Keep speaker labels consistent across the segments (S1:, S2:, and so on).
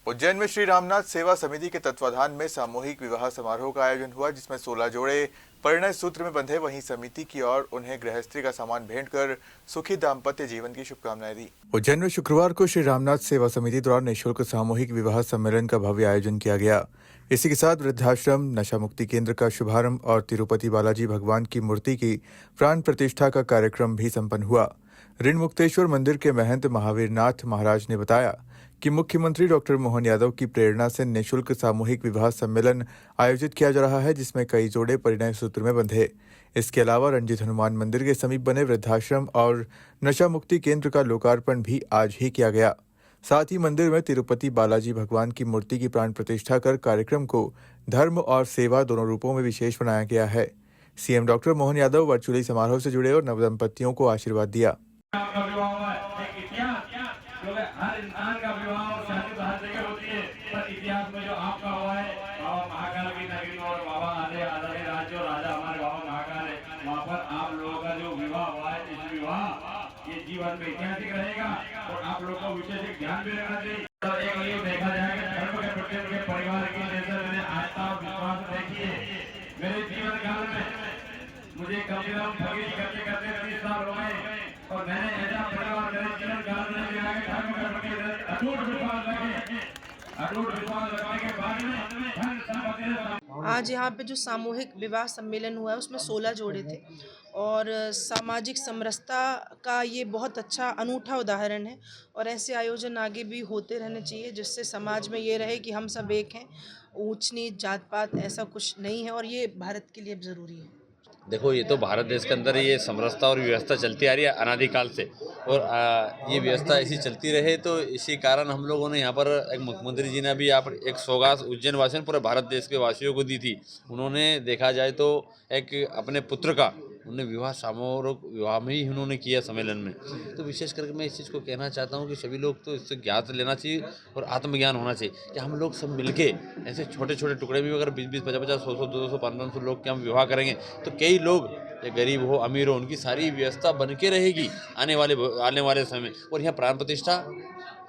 S1: उज्जैन में श्री रामनाथ सेवा समिति के तत्वाधान में सामूहिक विवाह समारोह का आयोजन हुआ, जिसमें 16 जोड़े परिणय सूत्र में बंधे। वहीं समिति की ओर उन्हें गृहस्थी का सामान भेंट कर सुखी दाम्पत्य जीवन की शुभकामनाएं दी। उज्जैन में शुक्रवार को श्री रामनाथ सेवा समिति द्वारा निःशुल्क सामूहिक विवाह सम्मेलन का भव्य आयोजन किया गया। इसी के साथ वृद्धाश्रम, नशा मुक्ति केंद्र का शुभारंभ और तिरुपति बालाजी भगवान की मूर्ति की प्राण प्रतिष्ठा का कार्यक्रम भी संपन्न हुआ। ऋण मुक्तेश्वर मंदिर के महंत महावीरनाथ महाराज ने बताया कि मुख्यमंत्री डॉक्टर मोहन यादव की प्रेरणा से निःशुल्क सामूहिक विवाह सम्मेलन आयोजित किया जा रहा है, जिसमें कई जोड़े परिणय सूत्र में बंधे। इसके अलावा रंजित हनुमान मंदिर के समीप बने वृद्धाश्रम और नशा मुक्ति केंद्र का लोकार्पण भी आज ही किया गया। साथ ही मंदिर में तिरुपति बालाजी भगवान की मूर्ति की प्राण प्रतिष्ठा कर कार्यक्रम को धर्म और सेवा दोनों रूपों में विशेष बनाया गया है। CM doctor Mohan Yadav virtually समारोह से जुड़े और नवदंपतियों को आशीर्वाद दिया।
S2: आपका विवाह हुआ है एक इतिहास, क्योंकि हर इंसान का विवाह और शादी तो हर जगह होती है, पर इतिहास में जो आपका हुआ है, बाबा महाकाल की नगरी और बाबा आदि राज्य और राजा हमारे बाबा महाकाल है, वहाँ पर आप लोगों का जो विवाह हुआ है, इस विवाह ये जीवन में ऐतिहासिक रहेगा और आप लोगों को विशेष ध्यान भी रखना चाहिए। तो एक ये देखा जाएगा धर्म के प्रति उनके परिवार की जैसे मैंने आस्था और विश्वास देखी है मेरे जीवन काल में। मुझे कम से कम फकीरी करते करते 30 साल हो गए और मैंने ऐसा परिवार मेरे जीवन काल में मिला कि धर्म के प्रति अटूट विश्वास रखने के बाद में धन संपत्ति।
S3: आज यहाँ पे जो सामूहिक विवाह सम्मेलन हुआ है उसमें 16 जोड़े थे और सामाजिक समरसता का ये बहुत अच्छा अनूठा उदाहरण है और ऐसे आयोजन आगे भी होते रहने चाहिए, जिससे समाज में ये रहे कि हम सब एक हैं, ऊंच नीच जात पात ऐसा कुछ नहीं है और ये भारत के लिए ज़रूरी है।
S4: देखो, ये तो भारत देश के अंदर ये समरसता और व्यवस्था चलती आ रही है अनादिकाल से, और ये व्यवस्था ऐसी चलती रहे तो इसी कारण हम लोगों ने यहाँ पर एक मुख्यमंत्री जी ने भी यहाँ पर एक सौगात उज्जैन वासियों पूरे भारत देश के वासियों को दी थी। उन्होंने देखा जाए तो एक अपने पुत्र का उन्होंने विवाह समारोह विवाह में ही उन्होंने किया सम्मेलन में। तो विशेष करके मैं इस चीज़ को कहना चाहता हूँ कि सभी लोग तो इससे ज्ञात लेना चाहिए और आत्मज्ञान होना चाहिए कि हम लोग सब मिलके ऐसे छोटे छोटे टुकड़े में अगर 20-20, 50-50, 100-100, 200, 500 लोग के हम विवाह करेंगे तो कई लोग, या गरीब हो अमीर हो, उनकी सारी व्यवस्था बन के रहेगी आने वाले समय। और यहाँ प्राण प्रतिष्ठा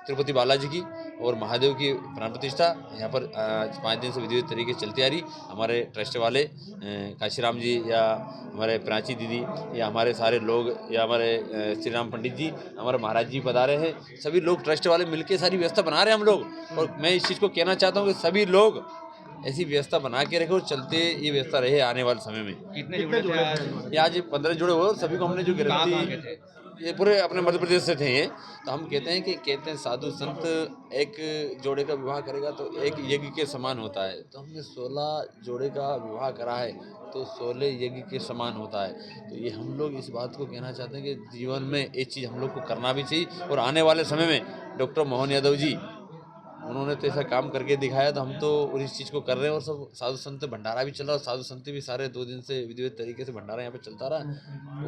S4: तिरुपति बालाजी की और महादेव की प्राण प्रतिष्ठा यहाँ पर 5 दिन से विधिवत तरीके से चलती आ रही। हमारे ट्रस्ट वाले काशीराम जी या हमारे प्राची दीदी या हमारे सारे लोग या हमारे श्री राम पंडित जी, हमारे महाराज जी पधारे हैं, सभी लोग ट्रस्ट वाले मिलके सारी व्यवस्था बना रहे हैं हम लोग। और मैं इस चीज़ को कहना चाहता हूँ कि सभी लोग ऐसी व्यवस्था बना के रखे और चलते ये व्यवस्था रहे आने वाले समय में।
S5: कितने जोड़े?
S4: ये आज 15 जोड़े हुए, सभी को हमने जो गारंटी, ये पूरे अपने मध्य प्रदेश से थे ये। तो हम कहते हैं साधु संत एक जोड़े का विवाह करेगा तो एक यज्ञ के समान होता है। तो हमने 16 जोड़े का विवाह करा है तो 16 यज्ञ के समान होता है। तो ये हम लोग इस बात को कहना चाहते हैं कि जीवन में एक चीज़ हम लोग को करना भी चाहिए। और आने वाले समय में डॉक्टर मोहन यादव जी, उन्होंने तो ऐसा काम करके दिखाया, तो हम तो इस चीज़ को कर रहे हैं। और सब साधु संत भंडारा भी चल रहा है और साधु संत भी सारे 2 दिन से विधिवत तरीके से भंडारा यहाँ पे चलता रहा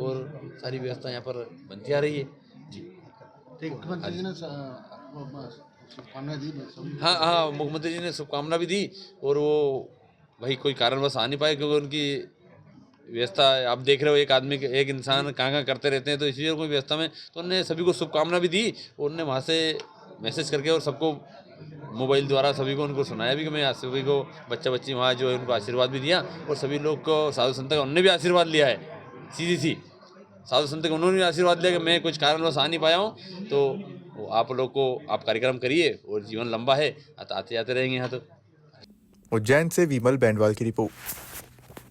S4: और सारी व्यवस्था यहाँ पर बनती आ रही है जी। हाँ, मुख्यमंत्री जी ने शुभकामना भी दी और वो भाई कोई कारणवश आ नहीं पाए क्योंकि उनकी व्यवस्था आप देख रहे हो, एक इंसान कहाँ करते रहते हैं, तो इसी कोई व्यवस्था में तो उन्होंने सभी को शुभकामना भी दी। और उन्होंने वहाँ से मैसेज करके और सबको मोबाइल द्वारा सभी को उनको सुनाया भी कि मैं सभी को बच्चा बच्ची वहाँ जो है उनको आशीर्वाद भी दिया और सभी लोग को साधु संत का उन्होंने भी आशीर्वाद लिया है। सीधी साधु संत का उन्होंने भी आशीर्वाद लिया कि मैं कुछ कारणवश आ नहीं पाया हूँ, तो आप लोग को आप कार्यक्रम करिए और जीवन लंबा है, आते आते रहेंगे यहाँ। तो
S1: उज्जैन से विमल बैंडवाल की रिपोर्ट।